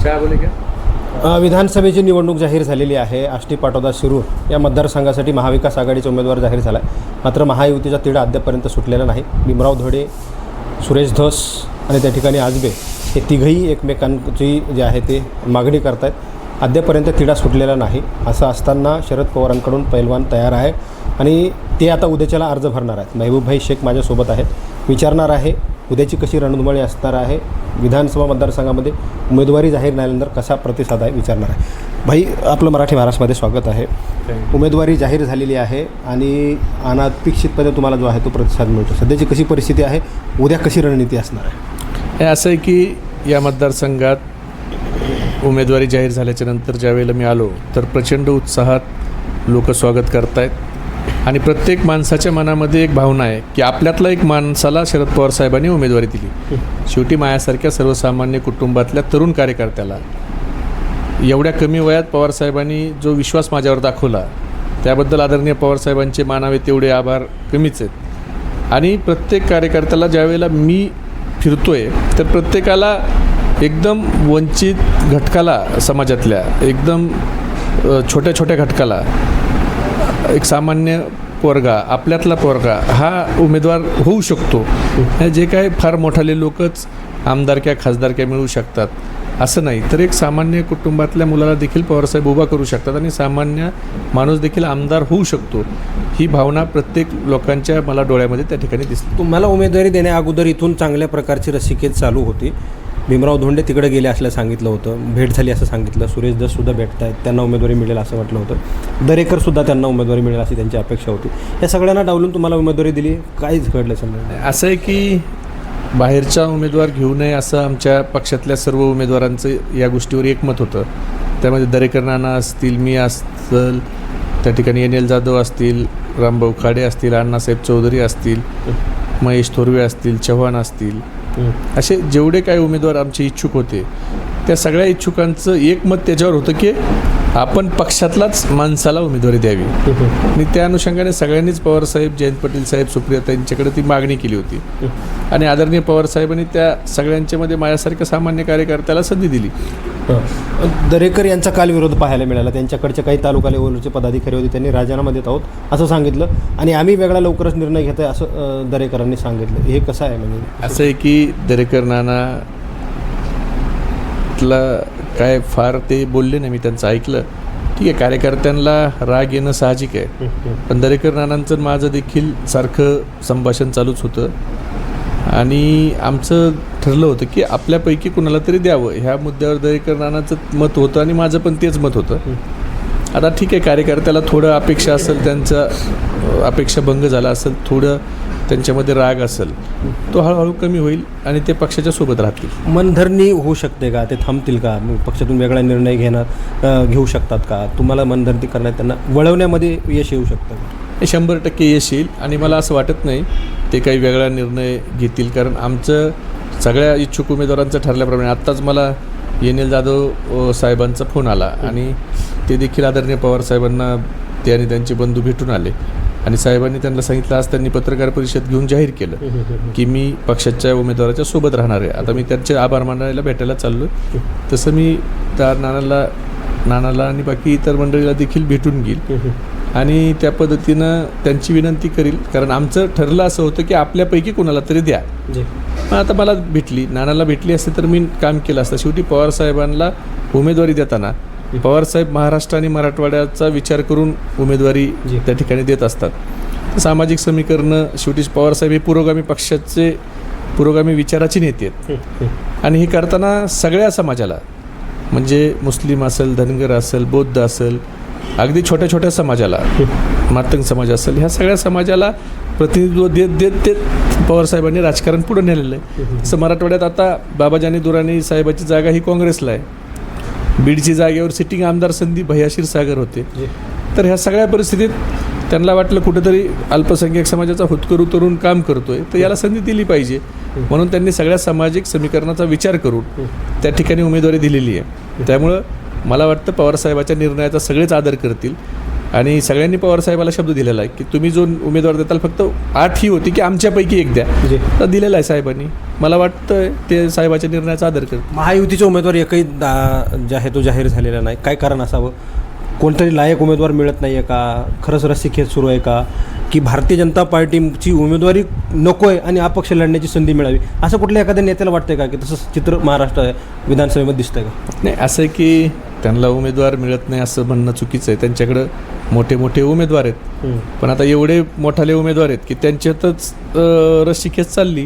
क्या बोले क्या? विधानसभेची निवडणूक जाहीर झालेली आहे. आष्टी पाटोदा शिरूर या मतदारसंघासाठी महाविकास आघाडीचा उमेदवार जाहीर झाला आहे. मात्र महायुतीचा तिढा अद्यापर्यंत सुटलेला नाही. भीमराव धोडे, सुरेश धस आणि त्या ठिकाणी आजबे हे तिघंही एकमेकांची जे आहे ते मागणी करत आहेत. अद्यापर्यंत तिढा सुटलेला नाही. असं असताना शरद पवारांकडून पैलवान तयार आहे आणि ते आता उद्याच्याला अर्ज भरणार आहेत. महबूबभाई शेख माझ्यासोबत आहेत. विचारणार आहे उद्याची कशी रणधुमाळी असणार आहे, विधानसभा मतदारसंघामध्ये उमेदवारी जाहीर झाल्यानंतर कसा प्रतिसाद आहे विचारणार आहे. भाई, आपलं मराठी महाराष्ट्रामध्ये स्वागत आहे. उमेदवारी जाहीर झालेली आहे आणि अनपेक्षितपणे तुम्हाला जो आहे तो प्रतिसाद मिळतो. सध्याची कशी परिस्थिती आहे, उद्या कशी रणनीती असणार आहे? हे असं आहे की या मतदारसंघात उमेदवारी जाहीर झाल्याच्या नंतर ज्यावेळेला मी आलो तर प्रचंड उत्साहात लोक स्वागत करत आहेत आणि प्रत्येक माणसाच्या मनामध्ये एक भावना आहे की आपल्यातला एक माणसाला शरद पवार साहेबांनी उमेदवारी दिली. शेवटी माझ्यासारख्या सर्वसामान्य कुटुंबातल्या तरुण कार्यकर्त्याला एवढ्या कमी वयात पवारसाहेबांनी जो विश्वास माझ्यावर दाखवला त्याबद्दल आदरणीय पवारसाहेबांचे मानावे तेवढे आभार कमीच आहेत. आणि प्रत्येक कार्यकर्त्याला ज्यावेळेला मी फिरतोय तर प्रत्येकाला एकदम वंचित घटकाला, समाजातल्या एकदम छोट्या छोट्या घटकाला एक सामान्य पोरगा, आपल्यातला पोरगा हा उमेदवार होऊ शकतो. जे काय फार मोठाले लोकच आमदारक्या खासदारक्या मिळू शकतात असं नाही, तर एक सामान्य कुटुंबातल्या मुलाला देखील पवारसाहेब उभा करू शकतात आणि सामान्य माणूस देखील आमदार होऊ शकतो. ही भावना प्रत्येक लोकांच्या मला डोळ्यामध्ये त्या ठिकाणी दिसली. तुम्हाला उमेदवारी देण्या अगोदर इथून चांगल्या प्रकारची रसिकेत चालू होती. भीमराव धोंडे तिकडे गेले असलं सांगितलं होतं, भेट झाली असं सांगितलं. सुरेश धससुद्धा भेटत आहेत, त्यांना उमेदवारी मिळेल असं वाटलं होतं. दरेकरसुद्धा त्यांना उमेदवारी मिळेल अशी त्यांची अपेक्षा होती. या सगळ्यांना डावलून तुम्हाला उमेदवारी दिली, काहीच घडलं समजा? असं आहे की बाहेरचा उमेदवार घेऊ नये असं आमच्या पक्षातल्या सर्व उमेदवारांचं या गोष्टीवर एकमत होतं. त्यामध्ये दरेकर नाना असतील, मी असेल, त्या ठिकाणी NL जाधव असतील, रामभाऊ खाडे असतील, अण्णासाहेब चौधरी असतील, महेश थोरवे असतील, चव्हाण असतील, असे जेवढे काही उमेदवार आमचे इच्छुक होते त्या सगळ्या इच्छुकांचं एकमत त्याच्यावर होतं की आपण पक्षातलाच माणसाला उमेदवारी द्यावी. आणि त्या अनुषंगाने सगळ्यांनीच पवारसाहेब, जयंत पाटील साहेब, सुप्रियाता यांच्याकडे ती मागणी केली होती आणि आदरणीय पवारसाहेबांनी त्या सगळ्यांच्यामध्ये माझ्यासारख्या सामान्य कार्यकर्त्याला संधी दिली. दरेकर यांचा काल विरोध पाहायला मिळाला. त्यांच्याकडचे काही तालुका लेवलचे पदाधिकारी होते, त्यांनी राजीनामा देत आहोत असं सांगितलं आणि आम्ही वेगळा लवकरच निर्णय घेत आहे असं दरेकरांनी सांगितलं. हे कसं आहे? म्हणजे असं आहे की दरेकर नानातला काय फार ते बोलले नाही, मी त्यांचं ऐकलं. ठीक आहे, कार्यकर्त्यांना राग येणं साहजिक आहे, पण दरेकर नानांचं माझं देखील सारखं संभाषण चालूच होतं आणि आमचं ठरलं होतं की आपल्यापैकी कुणाला तरी द्यावं. ह्या मुद्द्यावर दरेकर नानांचं मत होतं आणि माझं पण तेच मत होतं. आता ठीक आहे, कार्यकर्त्याला थोडं अपेक्षा असेल, त्यांचा अपेक्षाभंग झाला असेल, थोडं त्यांच्यामध्ये राग असेल, तो हळूहळू कमी होईल आणि ते पक्षाच्या सोबत राहतील. मनधरणी होऊ शकते का? ते थांबतील का? पक्षातून वेगळा निर्णय घेऊ शकतात का? तुम्हाला मनधरणी करण्यात त्यांना वळवण्यामध्ये यश येऊ शकतं? हे 100% यश येईल आणि मला असं वाटत नाही ते काही वेगळा निर्णय घेतील, कारण आमचं सगळ्या इच्छुक उमेदवारांचं ठरल्याप्रमाणे आत्ताच मला NL जाधव साहेबांचा फोन आला आणि ते देखील आदरणीय पवारसाहेबांना ते आणि त्यांचे बंधू भेटून आले आणि साहेबांनी त्यांना सांगितलं, आज त्यांनी पत्रकार परिषद घेऊन जाहीर केलं की मी पक्षाच्या उमेदवाराच्या सोबत राहणार आहे. आता मी त्यांचे आभार मानायला भेटायला चाललो, तसं मी त्या नानाला आणि बाकी इतर मंडळीला देखील भेटून घेईल आणि त्या पद्धतीनं त्यांची विनंती करील, कारण आमचं ठरलं असं होतं की आपल्यापैकी कोणाला तरी द्या. आता मला भेटली, नानाला भेटली असते तर मी काम केलं असतं. शेवटी पवारसाहेबांना उमेदवारी देताना पवारसाहेब महाराष्ट्र आणि मराठवाड्याचा विचार करून उमेदवारी त्या ठिकाणी देत असतात. सामाजिक समीकरणं, शेवटी पवारसाहेब हे पुरोगामी पक्षाचे पुरोगामी विचाराचे नेते आहेत आणि हे करताना सगळ्या समाजाला, म्हणजे मुस्लिम असेल, धनगर असेल, बौद्ध असेल, अगदी छोट्या छोट्या समाजाला, मातंग समाज असेल, ह्या सगळ्या समाजाला प्रतिनिधित्व देत पवारसाहेबांनी राजकारण पुढे नेलेलं आहे. तसं मराठवाड्यात आता बाबाजानी दुराणी साहेबाची जागा ही काँग्रेसला आहे. बीडची जागेवर सिटिंग आमदार संदीप भैया क्षीरसागर होते. तर ह्या सगळ्या परिस्थितीत त्यांना वाटलं कुठंतरी अल्पसंख्याक समाजाचा होतकरू तरुण काम करतोय तर याला संधी दिली पाहिजे, म्हणून त्यांनी सगळ्या सामाजिक समीकरणाचा विचार करून त्या ठिकाणी उमेदवारी दिलेली आहे. त्यामुळं मला वाटतं पवारसाहेबाच्या निर्णयाचा सगळेच आदर करतील आणि सगळ्यांनी पवारसाहेबाला शब्द दिलेला आहे की तुम्ही जो उमेदवार देताल फक्त 8 ही होती की आमच्यापैकी एक द्या, जी. तर दिलेला आहे साहेबांनी. मला वाटतं ते साहेबाच्या निर्णयाचा आदर करतात. महायुतीचे उमेदवार एकही तो जाहीर झालेला नाही, काय कारण असावं? कोणतरी लायक उमेदवार मिळत नाही आहे का? खरंच रस्सीखेच सुरू आहे का? की भारतीय जनता पार्टीची उमेदवारी नको आहे आणि अपक्ष लढण्याची संधी मिळावी, असं कुठल्या एखाद्या नेत्याला वाटतंय का की तसं चित्र महाराष्ट्र विधानसभेमध्ये दिसतंय का? नाही, असं आहे की त्यांना उमेदवार मिळत नाही असं म्हणणं चुकीचं आहे. त्यांच्याकडं मोठे मोठे उमेदवार आहेत, पण आता एवढे मोठाले उमेदवार आहेत की त्यांच्यातच रस्सीखेच चालली.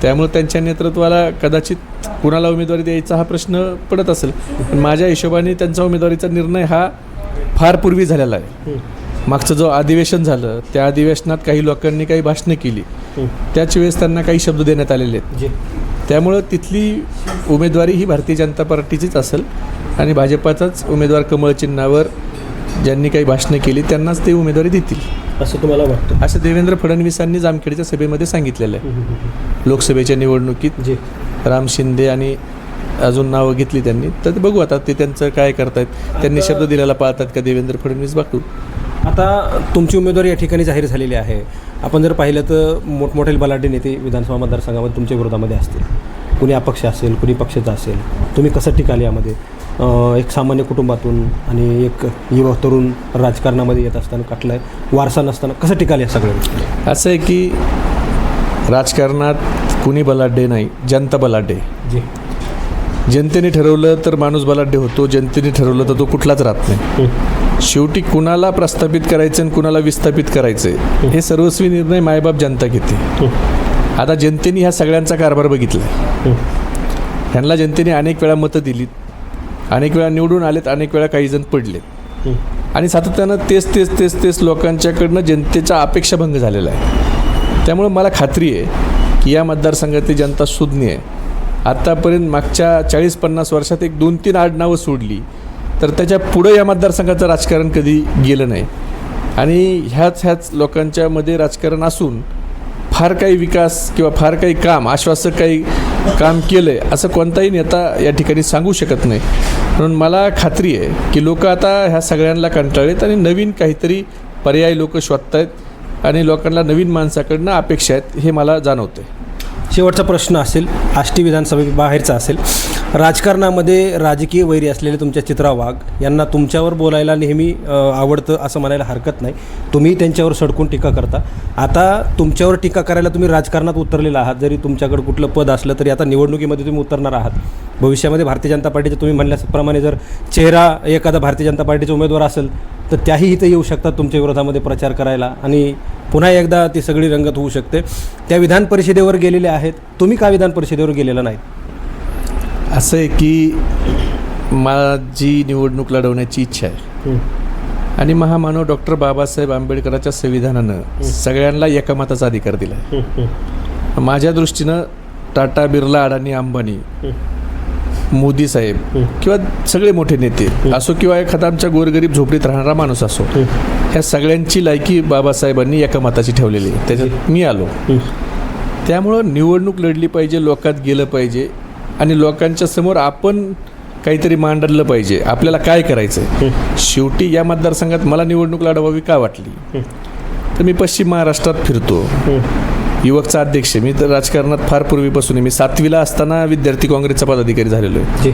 त्यामुळे त्यांच्या नेतृत्वाला कदाचित कुणाला उमेदवारी द्यायचा हा प्रश्न पडत असेल. पण माझ्या हिशोबाने त्यांचा उमेदवारीचा निर्णय हा फार पूर्वी झालेला आहे. मागचं जो अधिवेशन झालं त्या अधिवेशनात काही लोकांनी काही भाषणं केली, त्याच वेळेस त्यांना काही शब्द देण्यात आलेले आहेत. त्यामुळं तिथली उमेदवारी ही भारतीय जनता पार्टीचीच असेल आणि भाजपाचाच उमेदवार कमळ चिन्हावर ज्यांनी काही भाषणं केली त्यांनाच ते उमेदवारी देतील असं तुम्हाला वाटतं? असं देवेंद्र फडणवीसांनी जामखेडच्या सभेमध्ये सांगितलेलं आहे. लोकसभेच्या निवडणुकीत जी. राम शिंदे आणि अजून नावं घेतली त्यांनी, तर ते बघू आता ते त्यांचं काय करतायत. त्यांनी शब्द दिलेला पाळतात का देवेंद्र फडणवीस, बघू. आता तुमची उमेदवारी या ठिकाणी जाहीर झालेली आहे. आपण जर पाहिलं तर मोठमोठे बलाढ्य नेते विधानसभा मतदारसंघामध्ये तुमच्या विरोधामध्ये असतील. कुणी अपक्ष असेल, कुणी पक्षाचा असेल. तुम्ही कसं टिकाल यामध्ये? एक सामान्य कुटुंबातून आणि एक युवा तरुण राजकारणामध्ये येत असताना काटलं वारसा नसताना कसं टिकाल या सगळ्या? असं आहे की राजकारणात कुणी बलाढ्य नाही, जनता बलाढ्य. जी. जनतेने ठरवलं तर माणूस बलाढ्य होतो, जनतेने ठरवलं तर तो कुठलाच राहत नाही. शेवटी कुणाला प्रस्थापित करायचं आणि कुणाला विस्थापित करायचं हे सर्वस्वी निर्णय मायबाप जनता घेते. आता जनतेने ह्या सगळ्यांचा कारभार बघितला. ह्यांना जनतेने अनेक वेळा मतं दिलीत, अनेक वेळा निवडून आलेत, अनेक वेळा काही जण पडलेत आणि सातत्यानं तेच लोकांच्याकडनं जनतेचा अपेक्षाभंग झालेला आहे. त्यामुळं मला खात्री आहे की या मतदारसंघातली जनता सुज्ञ आहे. आत्तापर्यंत मागच्या 40-50 वर्षात एक 2-3 आडनावं सोडली तर त्याच्या पुढं या मतदारसंघाचं राजकारण कधी गेलं नाही. आणि ह्याच लोकांच्यामध्ये राजकारण असून फार काही विकास किंवा फार काही काम, आश्वासक काही काम केलं आहे असं कोणताही नेता या ठिकाणी सांगू शकत नाही. म्हणून मला खात्री आहे की लोक आता ह्या सगळ्यांना कंटाळलेत आणि नवीन काहीतरी पर्याय लोक शोधत आहेत आणि लोकांना नवीन माणसाकडनं अपेक्षा आहेत हे मला जाणवतं. शेवटचा प्रश्न असेल, आष्टी विधानसभेबाहेरचा असेल. राजकारणामध्ये राजकीय वैरी असलेले तुमच्या चित्रा वाघ यांना तुमच्यावर बोलायला नेहमी आवडतं असं म्हणायला हरकत नाही. तुम्ही त्यांच्यावर सडकून टीका करता. आता तुमच्यावर टीका करायला तुम्ही राजकारणात उतरलेला आहात. जरी तुमच्याकडे कुठलं पद असलं तरी आता निवडणुकीमध्ये तुम्ही उतरणार आहात. भविष्यामध्ये भारतीय जनता पार्टीचे तुम्ही म्हणल्याप्रमाणे जर चेहरा एखादा भारतीय जनता पार्टीचा उमेदवार असेल तर त्याही इथं येऊ शकतात तुमच्या विरोधामध्ये प्रचार करायला आणि पुन्हा एकदा ती सगळी रंगत होऊ शकते. त्या विधान परिषदेवर गेलेले आहेत, तुम्ही का विधान परिषदेवर गेलेला नाही? असं आहे की माझी निवडणूक लढवण्याची इच्छा आहे आणि महामानव डॉक्टर बाबासाहेब आंबेडकरांच्या संविधानानं सगळ्यांना एकमताचा अधिकार दिला आहे. माझ्या दृष्टीनं टाटा, बिर्ला, अडाणी, अंबानी, मोदी साहेब किंवा सगळे मोठे नेते असो किंवा एखादा आमच्या गोरगरीब झोपडीत राहणारा माणूस असो, ह्या सगळ्यांची लायकी बाबासाहेबांनी एकमताची ठेवलेली आहे. त्याच्यात मी आलो. त्यामुळं निवडणूक लढली पाहिजे, लोकात गेलं पाहिजे आणि लोकांच्या समोर आपण काहीतरी मांडलं पाहिजे आपल्याला काय करायचं आहे. शेवटी या मतदारसंघात मला निवडणूक लढवावी का वाटली तर मी पश्चिम महाराष्ट्रात फिरतो, युवकचा अध्यक्ष. मी तर राजकारणात फार पूर्वीपासून आहे. मी 7वीला असताना विद्यार्थी काँग्रेसचा पदाधिकारी झालेलो आहे.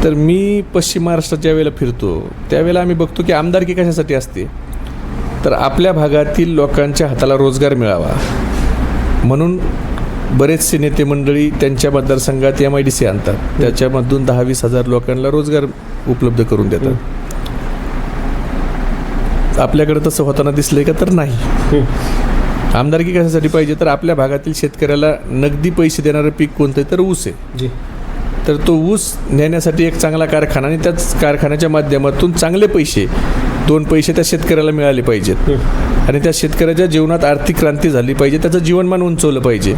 तर मी पश्चिम महाराष्ट्रात ज्या वेळेला फिरतो त्यावेळेला आम्ही बघतो की आमदारकी कशासाठी असते तर आपल्या भागातील लोकांच्या हाताला रोजगार मिळावा म्हणून बरेचसे नेते मंडळी त्यांच्या मतदारसंघात MIDC आणतात. त्याच्यामधून 10-20 हजार लोकांना रोजगार उपलब्ध करून देतात. आपल्याकडे तसं होताना दिसलंय का तर नाही. आमदारकी कशासाठी पाहिजे तर आपल्या भागातील शेतकऱ्याला नगदी पैसे देणारं पीक कोणतं तर ऊस आहे. तर तो ऊस नेण्यासाठी एक चांगला कारखाना आणि त्याच कारखान्याच्या माध्यमातून चांगले पैसे 2 पैसे त्या शेतकऱ्याला मिळाले पाहिजेत आणि त्या शेतकऱ्याच्या जीवनात आर्थिक क्रांती झाली पाहिजे, त्याचं जीवनमान उंचवलं पाहिजे.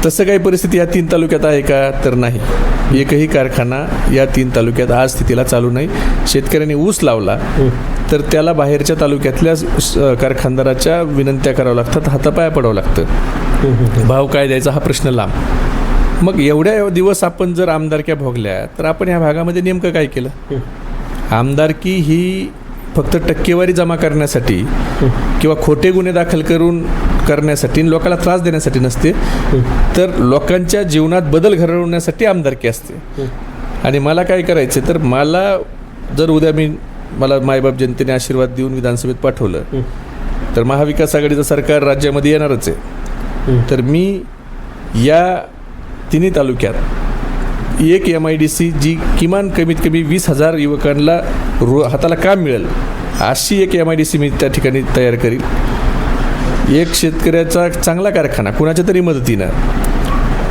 तसं काही परिस्थिती या 3 तालुक्यात आहे का तर नाही. एकही कारखाना या 3 तालुक्यात आज स्थितीला चालू नाही. शेतकऱ्यांनी ऊस लावला तर त्याला बाहेरच्या तालुक्यातल्या कारखानदाराच्या विनंत्या कराव्या लागतात, हातापाया पडावं लागतं. भाव काय द्यायचा हा प्रश्न लांब. मग एवढ्या दिवस आपण जर आमदारक्या भोगल्या तर आपण ह्या भागामध्ये नेमकं काय केलं? आमदारकी ही फक्त टक्केवारी जमा करण्यासाठी किंवा खोटे गुन्हे दाखल करण्यासाठी आणि लोकांना त्रास देण्यासाठी नसते, तर लोकांच्या जीवनात बदल घडवण्यासाठी आमदारकी असते. आणि मला काय करायचं तर मला जर उद्या मला मायबाप जनतेने आशीर्वाद देऊन विधानसभेत पाठवलं तर महाविकास आघाडीचं सरकार राज्यामध्ये येणारच आहे. तर मी या तिन्ही तालुक्यात एक MIDC जी किमान कमीत कमी 20,000 युवकांना हाताला काम मिळेल अशी एक MIDC मी त्या ठिकाणी तयार करील. एक शेतकऱ्याचा चांगला कारखाना कुणाच्या तरी मदतीनं,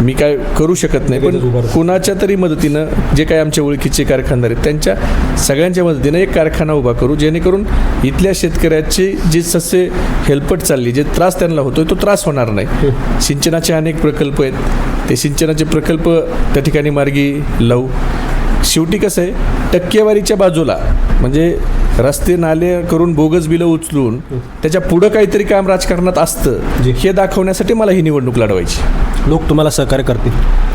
मी काय करू शकत नाही पण कुणाच्या तरी मदतीनं जे काही आमच्या ओळखीचे कारखानदार आहेत त्यांच्या सगळ्यांच्या मदतीनं एक कारखाना उभा करू, जेणेकरून इथल्या शेतकऱ्याची जी सस्य हेल्पट चालली, जे त्रास त्यांना होतो तो त्रास होणार नाही. सिंचनाचे अनेक प्रकल्प आहेत, ते सिंचनाचे प्रकल्प त्या ठिकाणी मार्गी लावू. शेवटी कसं आहे, टक्केवारीच्या बाजूला म्हणजे रस्ते नाले करून बोगस बिलं उचलून त्याच्या पुढं काहीतरी काम राजकारणात असतं हे दाखवण्यासाठी मला ही निवडणूक लढवायची. लोक तुम्हाला सहकार्य करतील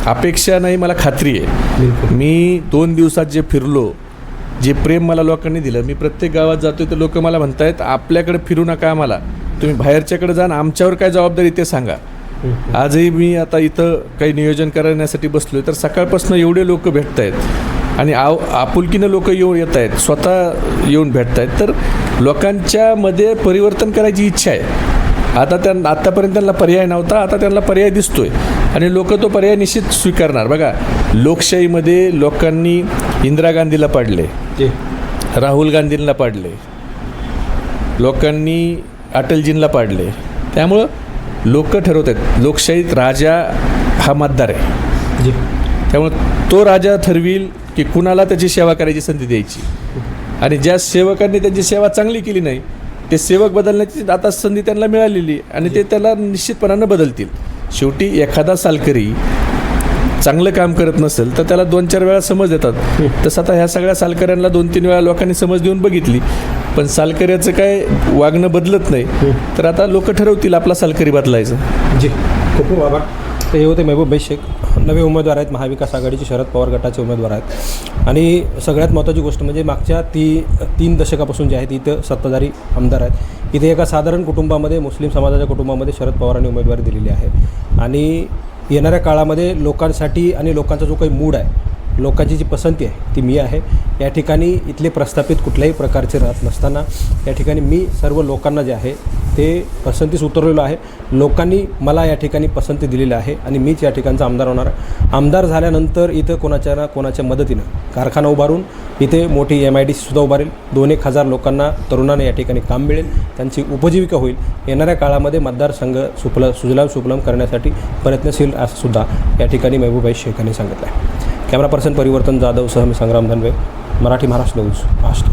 अपेक्षा नाही, मला खात्री आहे. मी 2 दिवसात जे फिरलो, जे प्रेम मला लोकांनी दिलं, मी प्रत्येक गावात जातो तर लोक मला म्हणतायत आपल्याकडे फिरू नका, आम्हाला तुम्ही बाहेरच्याकडे जा, आमच्यावर काय जबाबदारी ते सांगा. आजही मी आता इथं काही नियोजन करण्यासाठी बसलो तर सकाळपासून एवढे लोक भेटत आहेत आणि आपुलकीनं लोक येत आहेत, स्वतः येऊन भेटत आहेत. तर लोकांच्यामध्ये परिवर्तन करायची इच्छा आहे. आतापर्यंत त्यांना पर्याय नव्हता, आता त्यांना पर्याय दिसतोय आणि लोक तो पर्याय निश्चित स्वीकारणार. बघा, लोकशाहीमध्ये लोकांनी इंदिरा गांधीला पाडले, राहुल गांधींना पाडले, लोकांनी अटलजींना पाडले. त्यामुळं लोक ठरवत आहेत. लोकशाहीत राजा हा मतदार आहे, त्यामुळे तो राजा ठरविल की कुणाला त्याची सेवा करायची संधी द्यायची. आणि ज्या सेवकांनी त्यांची सेवा चांगली केली नाही ते सेवक बदलण्याची आता संधी त्यांना मिळालेली आणि ते त्याला निश्चितपणानं बदलतील. शेवटी एखादा सालकरी चांगलं काम करत नसेल तर त्याला 2-4 वेळा समज देतात. तसं आता ह्या सगळ्या सालकऱ्यांना 2-3 वेळा लोकांनी समज देऊन बघितली, पण सालकऱ्याचं काय वागणं बदलत नाही. तर आता लोक ठरवतील आपला सालकरी बदलायचं. जी, खूप खूप आभार. तर हे होते महबूब भाई शेख, नवे उमेदवार आहेत, महाविकास आघाडीचे शरद पवार गटाचे उमेदवार आहेत. आणि सगळ्यात महत्त्वाची गोष्ट म्हणजे मागच्या 3 दशकापासून जे आहेत इथं सत्ताधारी आमदार आहेत. इथे एका साधारण कुटुंबामध्ये, मुस्लिम समाजाच्या कुटुंबामध्ये शरद पवारांनी उमेदवारी दिलेली आहे. आणि येणाऱ्या काळामध्ये लोकांसाठी आणि लोकांचा जो काही मूड आहे, लोकांची जी पसंती आहे ती मी आहे. या ठिकाणी इथले प्रस्थापित कुठल्याही प्रकारचे राहत नसताना या ठिकाणी मी सर्व लोकांना जे आहे ते पसंतीस उतरलेलो आहे. लोकांनी मला या ठिकाणी पसंती दिलेली आहे आणि मीच या ठिकाणचा आमदार होणार. आमदार झाल्यानंतर इथं कोणाच्या ना कोणाच्या मदतीनं कारखाना उभारून इथे मोठी MIDCसुद्धा उभारेल. 2-1 हजार लोकांना, तरुणांना या ठिकाणी काम मिळेल, त्यांची उपजीविका होईल. येणाऱ्या काळामध्ये मतदारसंघ सुजलाम सुफलाम करण्यासाठी प्रयत्नशील असं सुद्धा या ठिकाणी महबूब भाई शेख यांनी सांगितलं आहे. कॅमेरा पर्सन परिवर्तन जाधव सह मी संग्राम धनवे, मराठी महाराष्ट्र न्यूज, आष्टी.